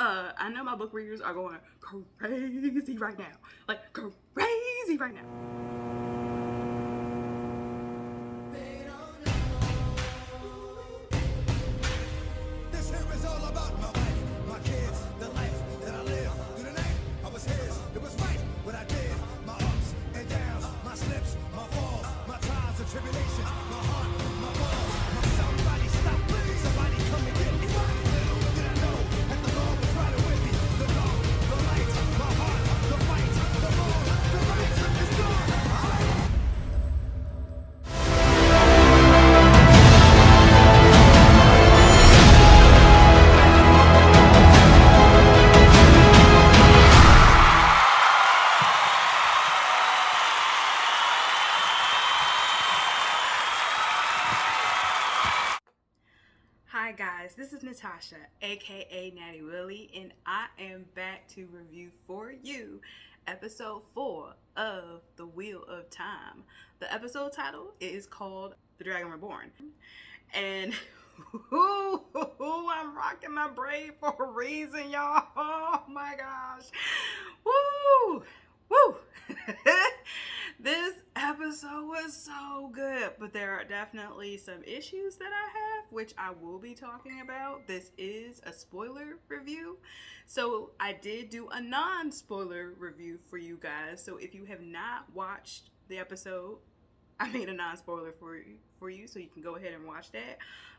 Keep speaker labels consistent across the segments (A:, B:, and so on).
A: I know my book readers are going crazy right now. Like, crazy right now.
B: This here is all about my wife, my kids, the life that I live. Through the night, I was his. It was right what I did. My ups and downs, my slips, my falls, my trials and tribulations, my heart, my balls. Somebody stop me. Somebody come and get me. Little did I know that the Lord was riding with me. The dark, the light, my heart, the fight, the wrong, the right is gone.
A: Hi guys, this is Natasha, aka Natty Willie, and I am back to review for you episode 4 of The Wheel of Time. The episode title is called The Dragon Reborn. And I'm rocking my braid for a reason, y'all. Oh my gosh. Woo! Woo! This episode was so good, but there are definitely some issues that I have, which I will be talking about. This is a spoiler review, so I did do a non-spoiler review for you guys. So if you have not watched the episode, I made a non-spoiler for you, so you can go ahead and watch that.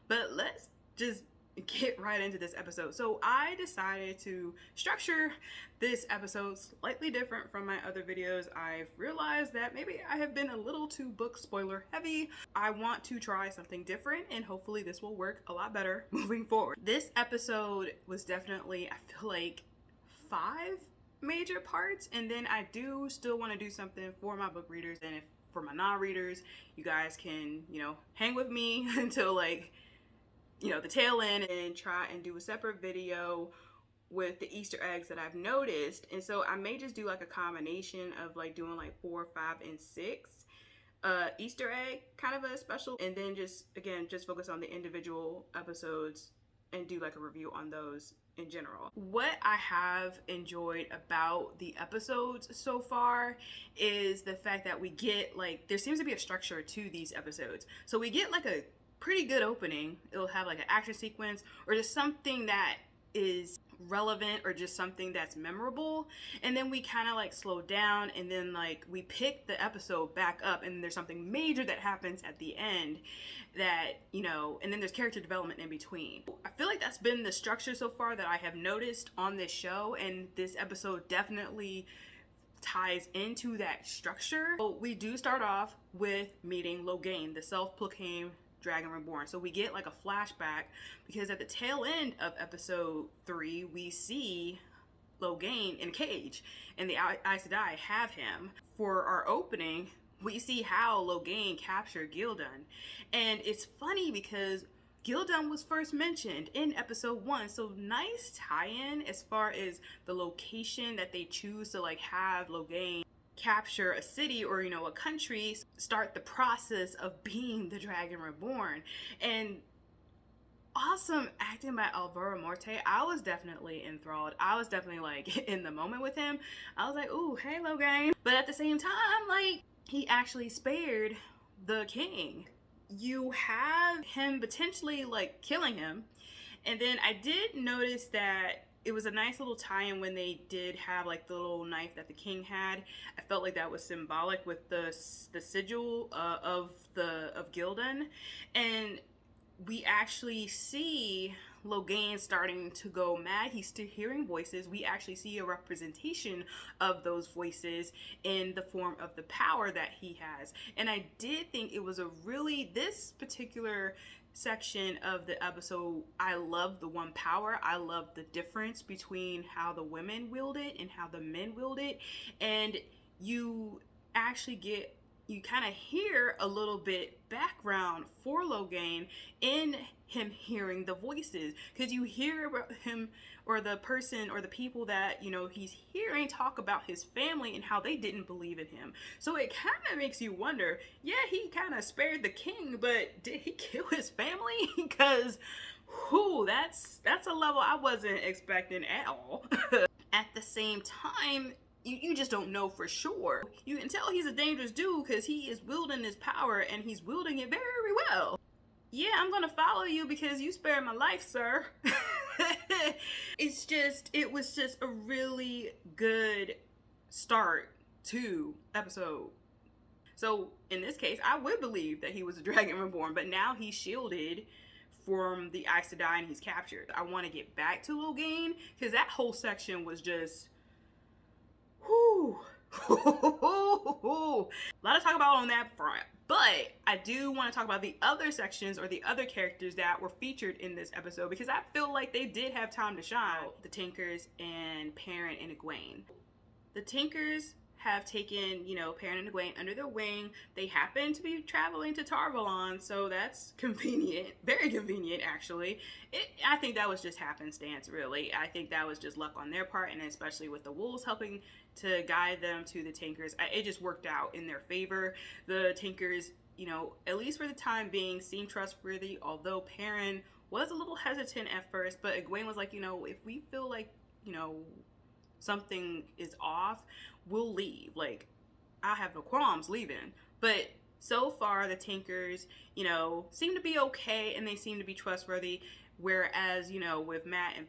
A: But let's just get right into this episode. So I decided to structure this episode slightly different from my other videos. I've realized that maybe I have been a little too book spoiler heavy. I want to try something different, and hopefully this will work a lot better moving forward. This episode was definitely, I feel like, 5 major parts, and then I do still want to do something for my book readers, and if for my non-readers, you guys can, hang with me until like the tail end and try and do a separate video with the Easter eggs that I've noticed. And so I may just do like a combination of like doing like 4, 5, and 6 Easter egg kind of a special, and then just focus on the individual episodes and do like a review on those in general. What I have enjoyed about the episodes so far is the fact that we get there seems to be a structure to these episodes. So we get like a pretty good opening. It'll have like an action sequence or just something that is relevant or just something that's memorable, and then we kind of like slow down, and then like we pick the episode back up, and there's something major that happens at the end that and then there's character development in between. I feel like that's been the structure so far that I have noticed on this show, and this episode definitely ties into that structure. So we do start off with meeting Logan, the self-proclaimed Dragon Reborn. So we get like a flashback because at the tail end of episode 3 we see Logan in a cage, and the Aes Sedai have him. For our opening, we see how Logan captured Gildan, and it's funny because Gildan was first mentioned in episode 1, so nice tie-in as far as the location that they choose to like have Logan capture a city or a country, start the process of being the Dragon Reborn. And awesome acting by Alvaro Morte. I was definitely enthralled. I was definitely like in the moment with him. I was like, ooh, hey Logan. But at the same time, like, he actually spared the king. You have him potentially like killing him, and then I did notice that it was a nice little tie-in when they did have like the little knife that the king had. I felt like that was symbolic with the sigil of Gildan, and we actually see Logan starting to go mad. He's still hearing voices. We actually see a representation of those voices in the form of the power that he has. And I did think it was this particular section of the episode, I love the one power. I love the difference between how the women wield it and how the men wield it. And you actually you kind of hear a little bit background for Logan in him hearing the voices, because you hear about him or the person or the people that he's hearing talk about his family and how they didn't believe in him. So it kind of makes you wonder, yeah, he kind of spared the king, but did he kill his family? Because Whew, that's a level I wasn't expecting at all. At the same time, you just don't know for sure. You can tell he's a dangerous dude because he is wielding his power and he's wielding it very well. Yeah, I'm gonna follow you because you spared my life, sir. It was just a really good start to episode. So in this case, I would believe that he was a Dragon Reborn, but now he's shielded from the Aes Sedai and he's captured. I want to get back to Logan because that whole section was just, whoo. A lot to talk about on that front. But I do want to talk about the other sections or the other characters that were featured in this episode because I feel like they did have time to shine. The Tinkers and Perrin and Egwene. The Tinkers have taken, Perrin and Egwene under their wing. They happen to be traveling to Tarvalon, so that's convenient. Very convenient, actually. I think that was just happenstance, really. I think that was just luck on their part, and especially with the wolves helping to guide them to the Tinkers. It just worked out in their favor. The Tinkers, at least for the time being, seem trustworthy, although Perrin was a little hesitant at first, but Egwene was like, if we feel like, something is off, we'll leave. Like, I have no qualms leaving. But so far, the Tinkers, seem to be okay and they seem to be trustworthy. Whereas, with Matt and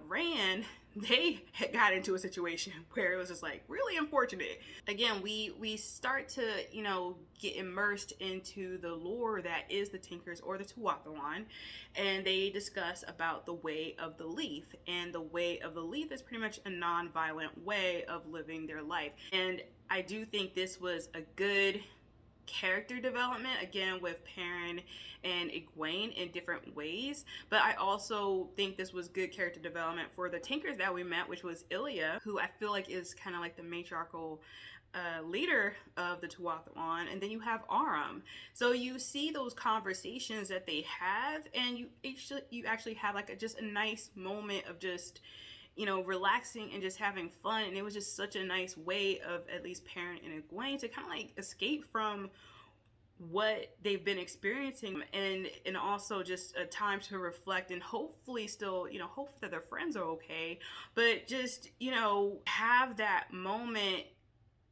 A: Rand, they got into a situation where it was just like really unfortunate. Again, we start to, get immersed into the lore that is the Tinkers or the Tuathalan, and they discuss about the way of the Leaf. And the way of the Leaf is pretty much a non-violent way of living their life. And I do think this was a good character development, again, with Perrin and Egwene in different ways, but I also think this was good character development for the Tinkers that we met, which was Ilya, who I feel like is kind of like the matriarchal leader of the Tuathalan, and then you have Aram. So you see those conversations that they have, and you actually have like just a nice moment of just relaxing and just having fun. And it was just such a nice way of at least Perrin and Egwene to kind of like escape from what they've been experiencing, and also just a time to reflect and hopefully still, hope that their friends are okay, but just, have that moment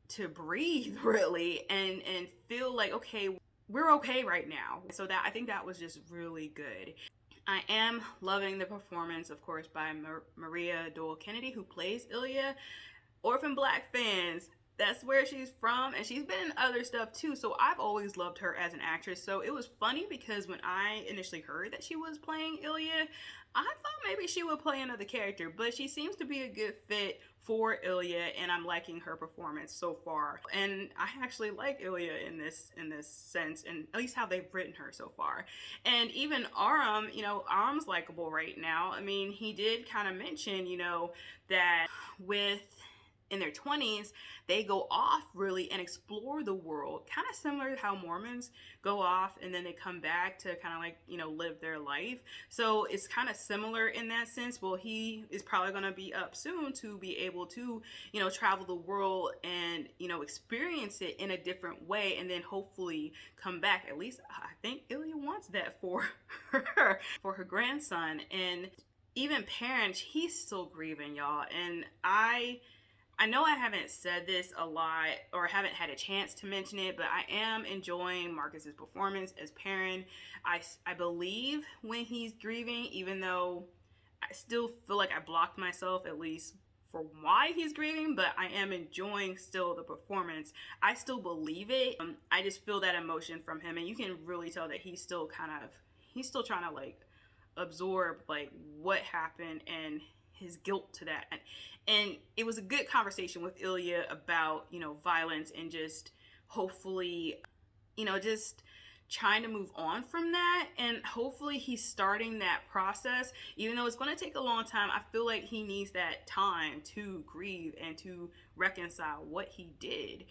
A: to breathe really and feel like, okay, we're okay right now. So that, I think that was just really good. I am loving the performance, of course, by Maria Doyle Kennedy, who plays Ilya. Orphan Black fans, that's where she's from, and she's been in other stuff too, so I've always loved her as an actress. So it was funny because when I initially heard that she was playing Ilya, I thought maybe she would play another character, but she seems to be a good fit for Ilya, and I'm liking her performance so far. And I actually like Ilya in this sense, and at least how they've written her so far. And even Aram, Aram's likable right now. I mean, he did kind of mention, that in their 20s, they go off really and explore the world, kind of similar to how Mormons go off and then they come back to kind of like, live their life. So it's kind of similar in that sense. Well, he is probably going to be up soon to be able to, travel the world and, experience it in a different way, and then hopefully come back. At least I think Ilya wants that for her grandson. And even parents, he's still grieving, y'all. And I know I haven't said this a lot or haven't had a chance to mention it, but I am enjoying Marcus's performance as Perrin. I believe when he's grieving, even though I still feel like I blocked myself at least for why he's grieving, but I am enjoying still the performance. I still believe it. I just feel that emotion from him, and you can really tell that he's still trying to like absorb like what happened and his guilt to that. And it was a good conversation with Ilya about, violence and just hopefully, just trying to move on from that. And hopefully he's starting that process, even though it's going to take a long time. I feel like he needs that time to grieve and to reconcile what he did.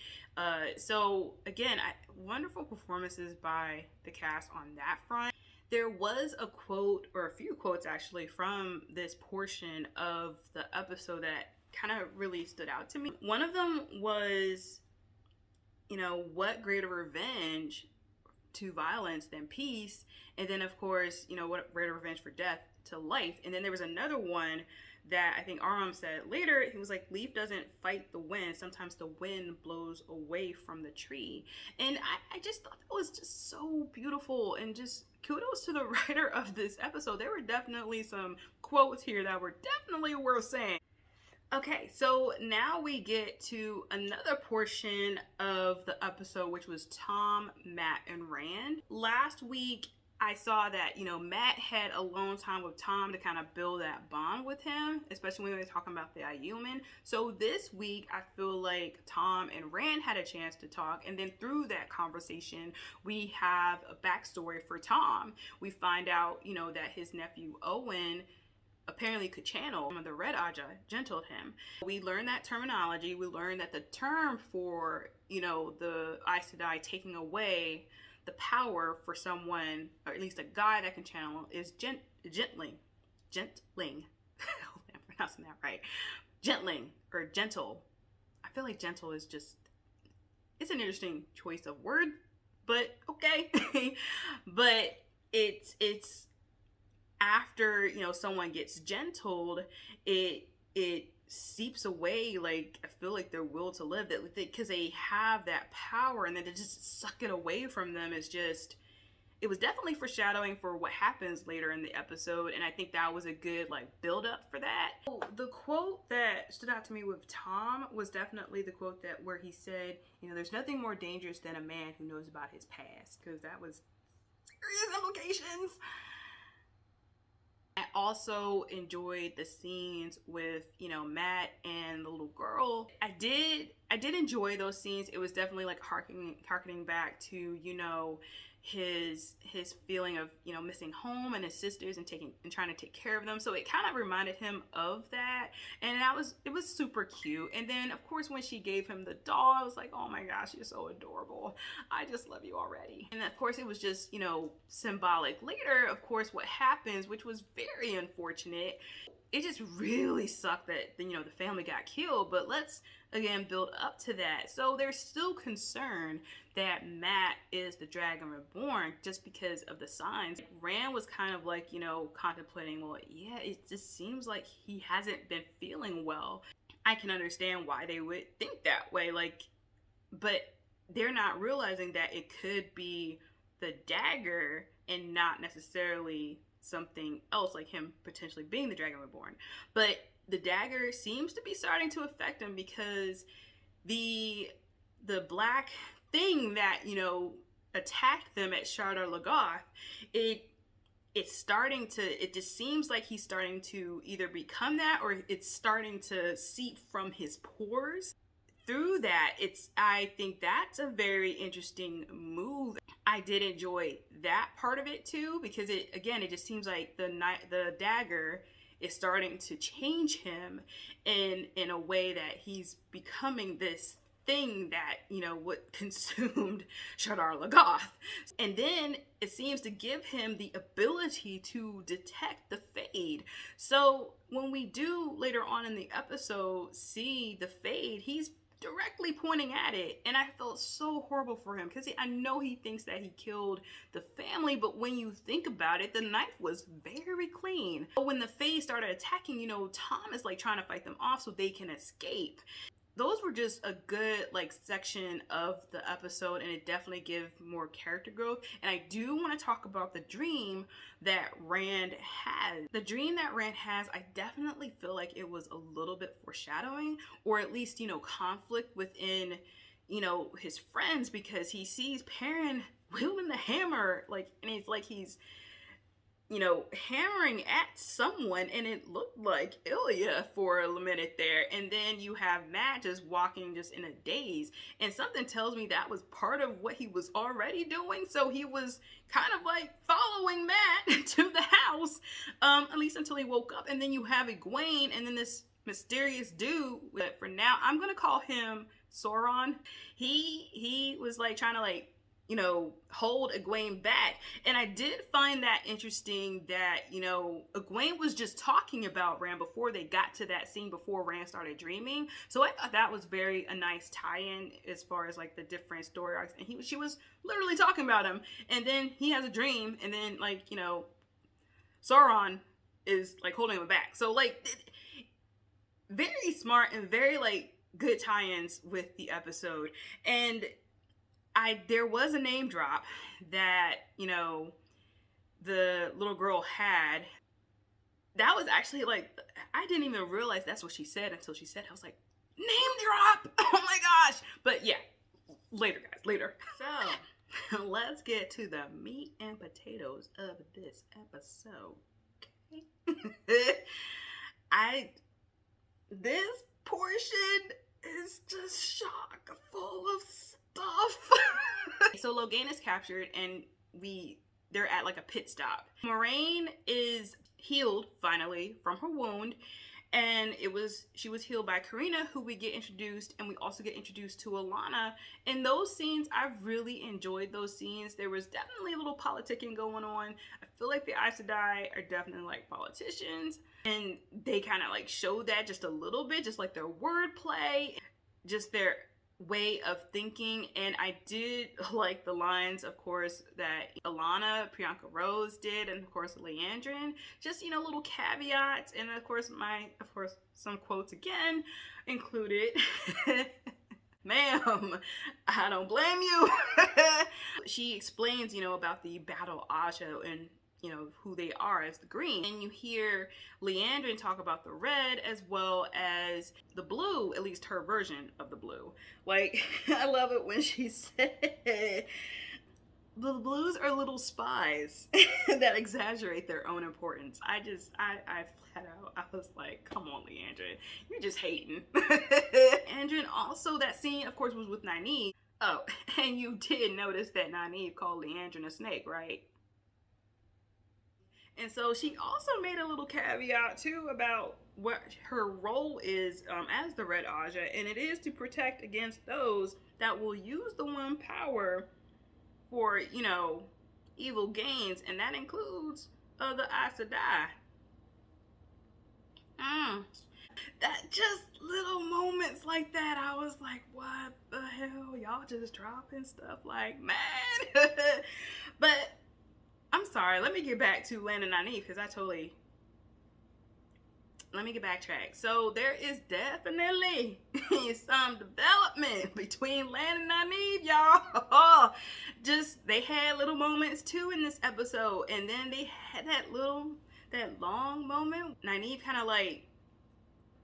A: So again, wonderful performances by the cast on that front. There was a quote, or a few quotes actually, from this portion of the episode that kind of really stood out to me. One of them was, what greater revenge to violence than peace. And then, of course, you know, what Red Revenge for Death to life. And then there was another one that I think Aram said later. He was like, leaf doesn't fight the wind. Sometimes the wind blows away from the tree. And I just thought that was just so beautiful, and just kudos to the writer of this episode. There were definitely some quotes here that were definitely worth saying. Okay, so now we get to another portion of the episode, which was Tom, Matt, and Rand. Last week, I saw that, you know, Matt had alone time with Tom to kind of build that bond with him, especially when we were talking about the Ayuman. So this week, I feel like Tom and Rand had a chance to talk, and then through that conversation, we have a backstory for Tom. We find out, you know, that his nephew Owen apparently could channel the Red Aja, gentled him. We learned that terminology. We learned that the term for, you know, the Aes Sedai taking away the power for someone, or at least a guy that can channel, is gentling. Hopefully I'm pronouncing that right. Gentling, or gentle. I feel like gentle is just, it's an interesting choice of word, but okay. But it's after, you know, someone gets gentled, it seeps away, like, I feel like their will to live, that because they have that power, and then to just suck it away from them is just, it was definitely foreshadowing for what happens later in the episode, and I think that was a good, like, build up for that. The quote that stood out to me with Tom was definitely the quote that where he said, you know, there's nothing more dangerous than a man who knows about his past, because that was serious implications. I also enjoyed the scenes with, you know, Matt and the little girl. I did enjoy those scenes. It was definitely like harkening back to, you know, his feeling of, you know, missing home and his sisters and trying to take care of them. So it kind of reminded him of that, and it was super cute. And then of course when she gave him the doll, I was like, oh my gosh, you're so adorable. I just love you already. And of course it was just, you know, symbolic. Later, of course, what happens, which was very unfortunate, it just really sucked that, you know, the family got killed, but let's again build up to that. So there's still concern that Matt is the Dragon Reborn just because of the signs. Rand was kind of like, you know, contemplating, well, yeah, it just seems like he hasn't been feeling well. I can understand why they would think that way, like, but they're not realizing that it could be the dagger and not necessarily something else, like him potentially being the Dragon Reborn. But the dagger seems to be starting to affect him, because the black thing that, you know, attacked them at Shardar Logoth, it just seems like he's starting to either become that, or it's starting to seep from his pores. Through that, I think that's a very interesting move. I did enjoy that part of it too, because it just seems like the dagger is starting to change him in a way that he's becoming this thing that, you know, what consumed Shardar Logoth. And then it seems to give him the ability to detect the Fade. So when we do later on in the episode see the Fade, he's directly pointing at it, and I felt so horrible for him, because I know he thinks that he killed the family, but when you think about it, the knife was very clean. But when the Fae started attacking, you know, Tom is like trying to fight them off so they can escape. Those were just a good, like, section of the episode, and it definitely gives more character growth. And I do want to talk about the dream that Rand has. The dream that Rand has, I definitely feel like it was a little bit foreshadowing, or at least, you know, conflict within, you know, his friends, because he sees Perrin wielding the hammer, like, and it's like he's, you know, hammering at someone, and it looked like Ilya for a minute there. And then you have Matt just walking just in a daze, and something tells me that was part of what he was already doing. So he was kind of like following Matt to the house, at least until he woke up. And then you have Egwene, and then this mysterious dude, but for now I'm gonna call him Sauron. He was like trying to like you know, hold Egwene back. And I did find that interesting that, you know, Egwene was just talking about Rand before they got to that scene, before Rand started dreaming. So I thought that was a nice tie-in as far as like the different story arcs. And she was literally talking about him, and then he has a dream, and then like, you know, Sauron is like holding him back. So like, very smart and very like good tie-ins with the episode. And there was a name drop that, you know, the little girl had. That was actually like, I didn't even realize that's what she said until she said it. I was like, name drop! Oh my gosh! But yeah, later guys, later. So, let's get to the meat and potatoes of this episode. Okay? This portion is just chock full of stuff. So Logan is captured, and they're at like a pit stop. Moiraine is healed finally from her wound, and she was healed by Karina, who we get introduced, and we also get introduced to Alana. And those scenes, I really enjoyed those scenes. There was definitely a little politicking going on. I feel like the Aes Sedai are definitely like politicians, and they kind of like showed that just a little bit, just like their wordplay, just their way of thinking. And I did like the lines, of course, that Alana, Priyanka Rose did, and of course Leandrin, just, you know, little caveats. And of course some quotes again included. Ma'am, I don't blame you. She explains, you know, about the Battle Aja and, you know, who they are as the green. And you hear Leandrin talk about the red as well as the blue, at least her version of the blue. Like, I love it when she said, the blues are little spies that exaggerate their own importance. I flat out, I was like, come on, Leandrin, you're just hating. Leandrin also, that scene, of course, was with Nynaeve. Oh, and you did notice that Nynaeve called Leandrin a snake, right? And so she also made a little caveat too about what her role is as the Red Aja, and it is to protect against those that will use the one power for, you know, evil gains, and that includes the Aes Sedai. That just little moments like that, I was like, what the hell? Y'all just dropping stuff like, man. But I'm sorry, let me get back to Lan and Nynaeve, because let me get backtrack. So there is definitely some development between Lan and Nynaeve, y'all. Just, they had little moments too in this episode, and then they had that long moment. Nynaeve kind of like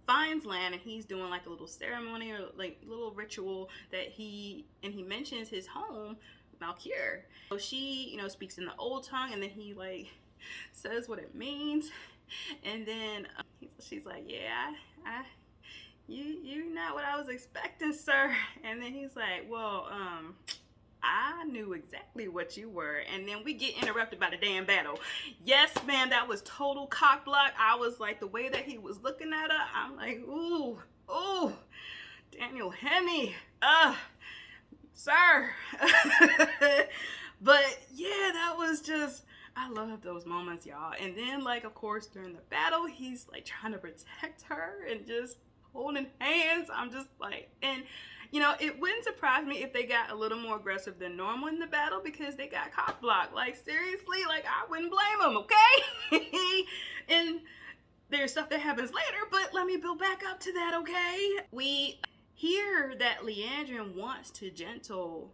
A: finds Lan, and he's doing like a little ceremony or like little ritual that he mentions his home, Malkier. So she, you know, speaks in the old tongue, and then he like says what it means, and then she's like, yeah, you're not what I was expecting, sir. And then he's like, well, I knew exactly what you were. And then we get interrupted by the damn battle. Yes, man, that was total cock block. I was like, the way that he was looking at her, I'm like, ooh, Daniel Henney, sir. But yeah, that was just, I love those moments, y'all. And then, like, of course, during the battle, he's like trying to protect her and just holding hands. I'm just like, and you know, it wouldn't surprise me if they got a little more aggressive than normal in the battle, because they got cock blocked. Like, seriously, like, I wouldn't blame them, okay? And there's stuff that happens later, but let me build back up to that, okay? We hear that Leandrin wants to gentle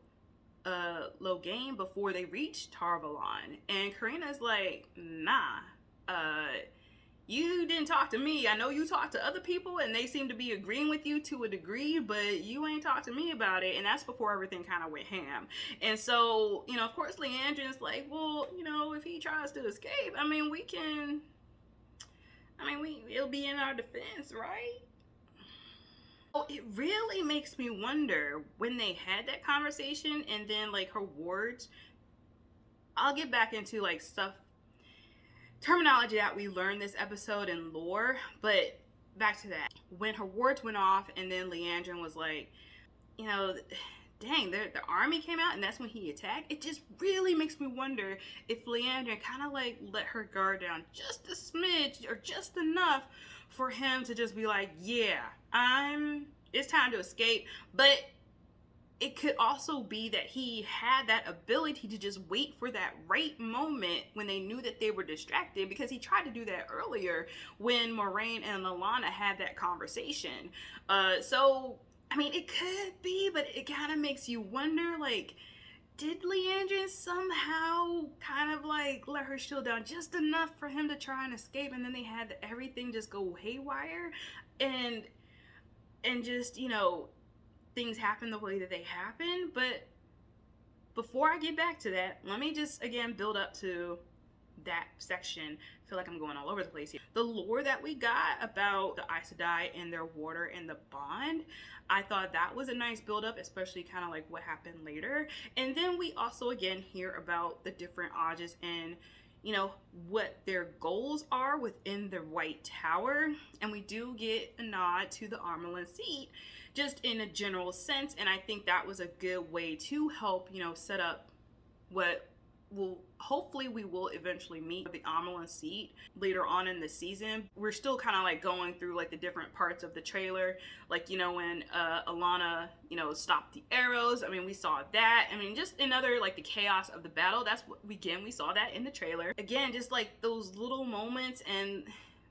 A: Logan before they reach Tar Valon, and Karina's like, nah, you didn't talk to me. I know you talked to other people, and they seem to be agreeing with you to a degree, but you ain't talked to me about it. And that's before everything kind of went ham. And so, you know, of course, Leandrin's like, well, you know, if he tries to escape, it'll be in our defense, right? Oh, it really makes me wonder when they had that conversation, and then like her words. I'll get back into like stuff, terminology that we learned this episode in lore, but back to that. When her words went off, and then Leandrin was like, you know, dang, the army came out and that's when he attacked. It just really makes me wonder if Leandrin kind of like let her guard down just a smidge or just enough for him to just be like, yeah, it's time to escape. But it could also be that he had that ability to just wait for that right moment when they knew that they were distracted, because he tried to do that earlier when Moiraine and Lallana had that conversation. So, I mean, it could be, but it kind of makes you wonder, like, did Leandrin somehow kind of like let her shield down just enough for him to try and escape, and then they had everything just go haywire, and just, you know, things happen the way that they happen? But before I get back to that, let me just again build up to that section. I feel like I'm going all over the place here. The lore that we got about the Aes Sedai and their water and the bond, I thought that was a nice build up, especially kind of like what happened later. And then we also again hear about the different Ajahs and, you know, what their goals are within the White Tower. And we do get a nod to the Armelin seat, just in a general sense, and I think that was a good way to help, you know, set up what will hopefully we will eventually meet the Armelin seat later on in the season. We're still kind of like going through like the different parts of the trailer, like, you know, when Alana, you know, stopped the arrows. I mean, we saw that. I mean, just another like the chaos of the battle. That's what we saw that in the trailer. Again, just like those little moments, and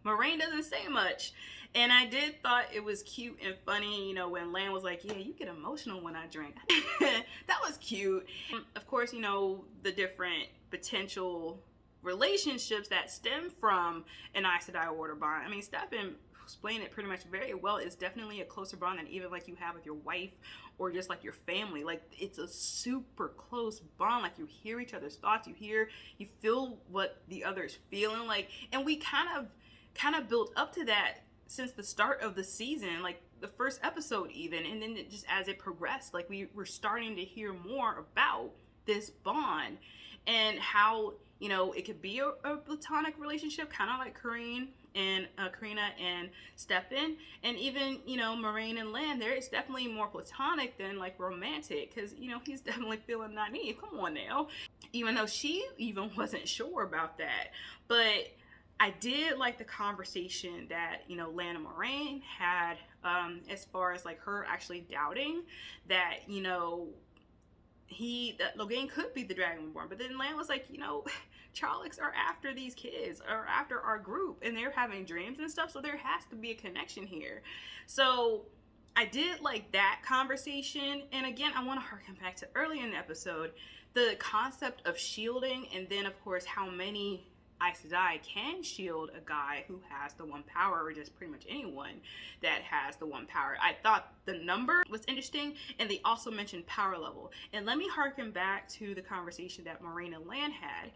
A: Moiraine doesn't say much. And I did thought it was cute and funny, you know, when Lan was like, yeah, you get emotional when I drink. That was cute. And of course, you know, the different potential relationships that stem from an Aes Sedai water bond. I mean, Stefan explained it pretty much very well. It's definitely a closer bond than even like you have with your wife or just like your family. Like, it's a super close bond. Like, you hear each other's thoughts, you feel what the other's feeling. Like, and we kind of built up to that since the start of the season, like the first episode even, and then it just as it progressed, like we were starting to hear more about this bond and how, you know, it could be a platonic relationship, kind of like Karina and Stefan, and even, you know, Moiraine and Lan. There, it's definitely more platonic than like romantic, because, you know, he's definitely feeling Nynaeve. Come on now, even though she even wasn't sure about that. But I did like the conversation that, you know, Lan and Moiraine had, as far as like her actually doubting that, you know, that Logan could be the Dragonborn. But then Lan was like, you know, Trollocs are after these kids, or after our group, and they're having dreams and stuff, so there has to be a connection here. So I did like that conversation. And again, I want to harken back to earlier in the episode, the concept of shielding, and then of course how many Aes Sedai can shield a guy who has the one power, or just pretty much anyone that has the one power. I thought the number was interesting, and they also mentioned power level. And let me harken back to the conversation that Moiraine and Lan had.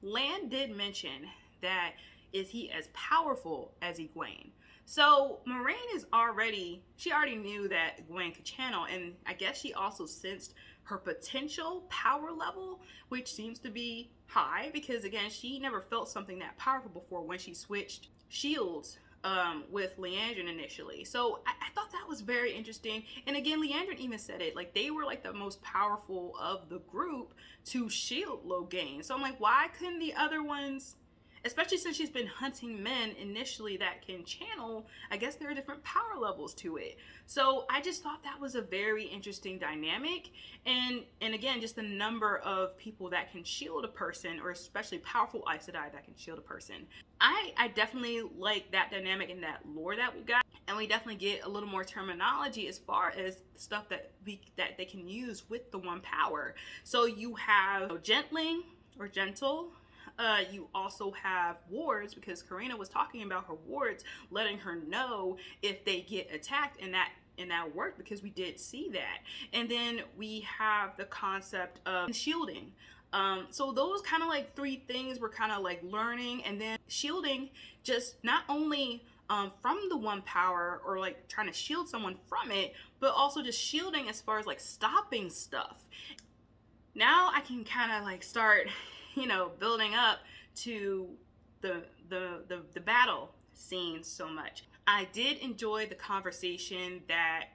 A: Lan did mention that is he as powerful as Egwene? So Moiraine already knew that Egwene could channel, and I guess she also sensed her potential power level, which seems to be high, because again, she never felt something that powerful before when she switched shields with Leandrin initially. So I thought that was very interesting. And again, Leandrin even said it, like they were like the most powerful of the group to shield Logan. So I'm like, why couldn't the other ones, especially since she's been hunting men initially that can channel, I guess there are different power levels to it. So I just thought that was a very interesting dynamic. And again, just the number of people that can shield a person, or especially powerful Aes Sedai that can shield a person. I definitely like that dynamic and that lore that we got. And we definitely get a little more terminology as far as stuff that they can use with the one power. So you have gentling or gentle. You also have wards, because Karina was talking about her wards, letting her know if they get attacked, and that worked because we did see that. And then we have the concept of shielding. So those kind of like three things we're kind of like learning. And then shielding, just not only from the one power, or like trying to shield someone from it, but also just shielding as far as like stopping stuff. Now I can kind of like start, you know, building up to the battle scene so much. I did enjoy the conversation that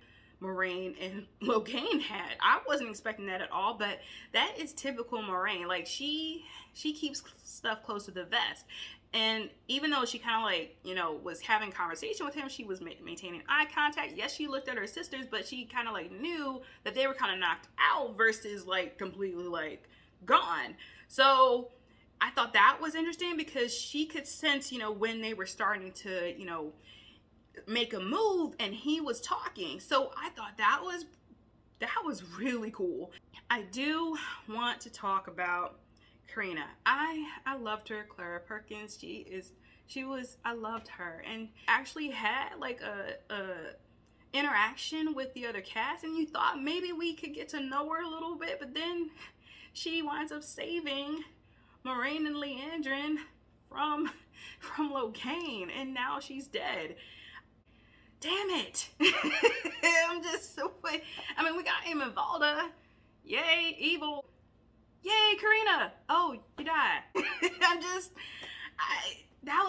A: Moiraine and Logan had. I wasn't expecting that at all, but that is typical Moiraine. Like, she keeps stuff close to the vest. And even though she kind of like, you know, was having conversation with him, she was maintaining eye contact. Yes, she looked at her sisters, but she kind of like knew that they were kind of knocked out versus like completely like gone. So I thought that was interesting because she could sense, you know, when they were starting to, you know, make a move and he was talking. So I thought that was really cool. I do want to talk about Karina. I loved her. Clara Perkins. I loved her, and actually had like a interaction with the other cast, and you thought maybe we could get to know her a little bit, but then she winds up saving Moiraine and Leandrin from Logan, and now she's dead. Damn it. I'm just so, I mean, we got Eamon Valda. Yay, evil. Yay, Karina. Oh, you died. That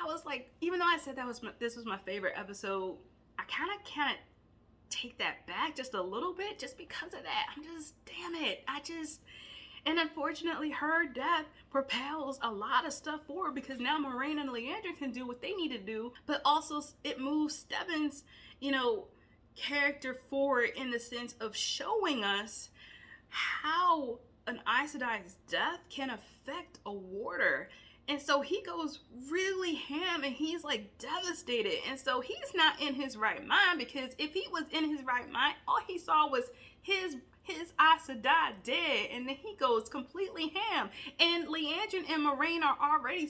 A: was like, even though I said this was my favorite episode, I kind of take that back just a little bit just because of that. I'm just, damn it. And unfortunately, her death propels a lot of stuff forward because now Moiraine and Leandrin can do what they need to do, but also it moves Stebbins, you know, character forward in the sense of showing us how an Aes Sedai's death can affect a warder. And so he goes really ham and he's like devastated. And so he's not in his right mind, because if he was in his right mind, all he saw was his Aes Sedai dead, and then he goes completely ham. And Leandrin and Moiraine are already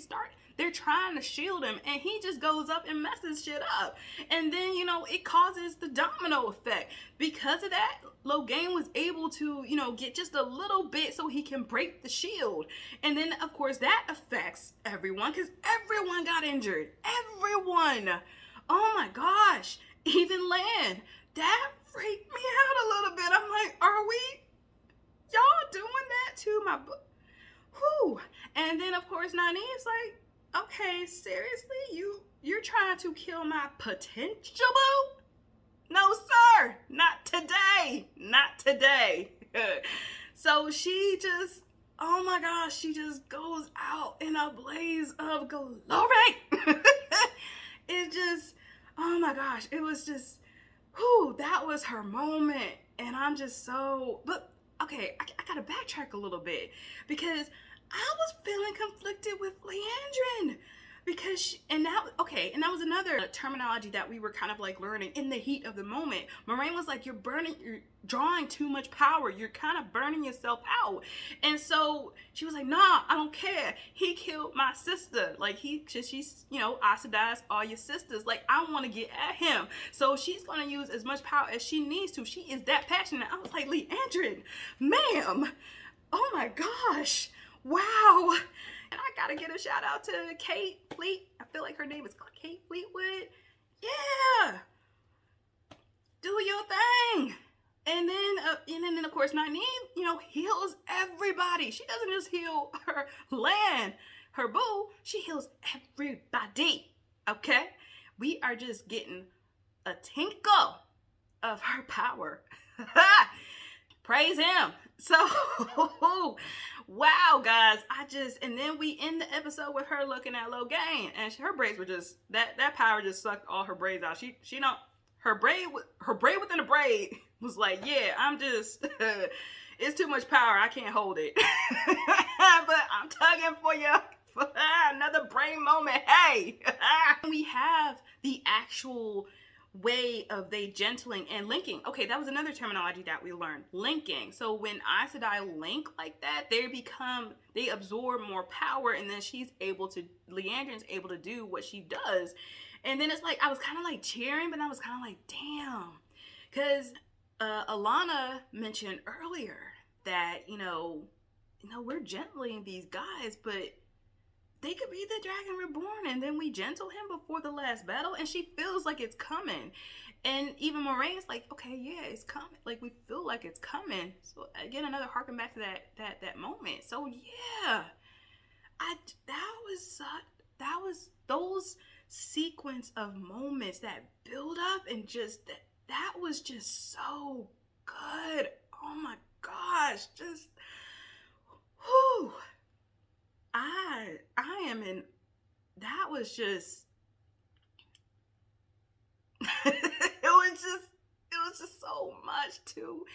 A: they're trying to shield him, and he just goes up and messes shit up. And then, you know, it causes the domino effect. Because of that, Logan was able to, you know, get just a little bit so he can break the shield. And then, of course, that affects everyone, because everyone got injured. Everyone. Oh my gosh. Even Lan. That freaked me out a little bit. I'm like, are we y'all doing that to my whew. And then of course Nynaeve's like, okay, seriously, you're trying to kill my potential boo? No sir, not today. Not today. So she just, oh my gosh, she just goes out in a blaze of glory. It just, oh my gosh, it was just, whew, that was her moment. And I'm just so, but okay, I gotta backtrack a little bit, because I was feeling conflicted with Leandrin, because and that was another terminology that we were kind of like learning in the heat of the moment. Moiraine was like, you're drawing too much power, you're kind of burning yourself out. And so she was like, nah, I don't care, he killed my sister, like she's, you know, Aes Sedai's all your sisters, like I want to get at him, so she's gonna use as much power as she needs to. She is that passionate. I was like, Leandrin, ma'am, oh my gosh, wow. And I gotta give a shout out to Kate Fleet. I feel like her name is Kate Fleetwood. Yeah, do your thing. And then of course Nynaeve, you know, heals everybody. She doesn't just heal her Lan, her boo. She heals everybody. Okay, we are just getting a tinkle of her power. Praise him. So, wow, guys, and then we end the episode with her looking at Logan, and her braids were just, that power just sucked all her braids out. She don't, her braid within a braid was like, yeah, I'm just, it's too much power, I can't hold it. But I'm tugging for you. Another brain moment, hey. We have the actual way of they gentling and linking. Okay, that was another terminology that we learned, linking. So when Aes Sedai link like that, they absorb more power, and then Leandrin's able to do what she does. And then it's like, I was kind of like cheering, but I was kind of like, damn. Because Alana mentioned earlier that, you know, we're gentling these guys, but they could be the Dragon Reborn, and then we gentle him before the last battle, and she feels like it's coming. And even Moraine's like, okay, yeah, it's coming. Like, we feel like it's coming. So again, another harken back to that moment. So yeah, that was those sequence of moments that build up, and just that that was just so good. Oh my gosh, just whew. I am in, that was just it was just so much too.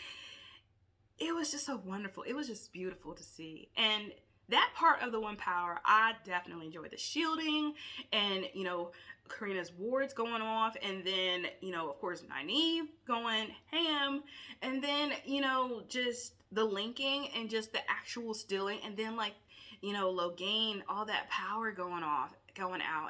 A: It was just so wonderful. It was just beautiful to see. And that part of the One Power, I definitely enjoyed the shielding and, you know, Karina's wards going off, and then, you know, of course, Nynaeve going ham, and then, you know, just the linking and just the actual stealing, and then, like, you know, Logan, all that power going out.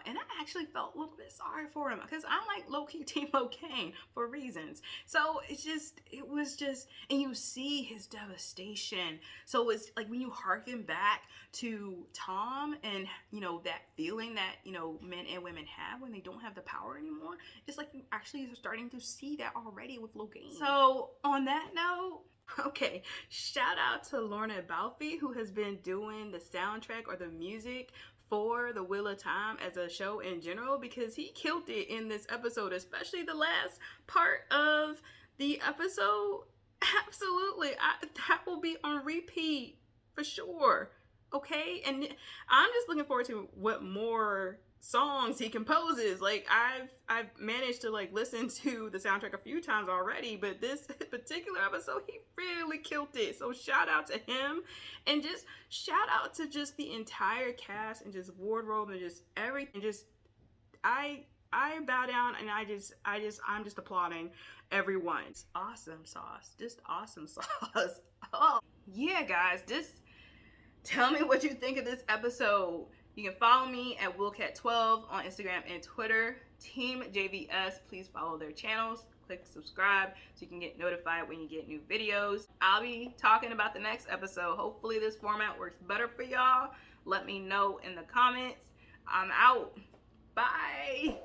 A: And I actually felt a little bit sorry for him because I'm like low-key team Logan for reasons. So it was just, and you see his devastation. So it's like when you harken back to Tom and, you know, that feeling that, you know, men and women have when they don't have the power anymore, it's like you actually are starting to see that already with Logan. So on that note, okay, shout out to Lorna Balfe, who has been doing the soundtrack or the music for The Wheel of Time as a show in general, because he killed it in this episode, especially the last part of the episode. Absolutely, that will be on repeat for sure. Okay, and I'm just looking forward to what more songs he composes. Like I've managed to like listen to the soundtrack a few times already, but this particular episode he really killed it. So shout out to him, and just shout out to just the entire cast and just wardrobe and just everything. Just I bow down and I'm just applauding everyone. It's awesome sauce. Just awesome sauce. Oh yeah, guys, just tell me what you think of this episode. You can follow me at WillCat12 on Instagram and Twitter. TeamJVS, please follow their channels. Click subscribe so you can get notified when you get new videos. I'll be talking about the next episode. Hopefully this format works better for y'all. Let me know in the comments. I'm out. Bye.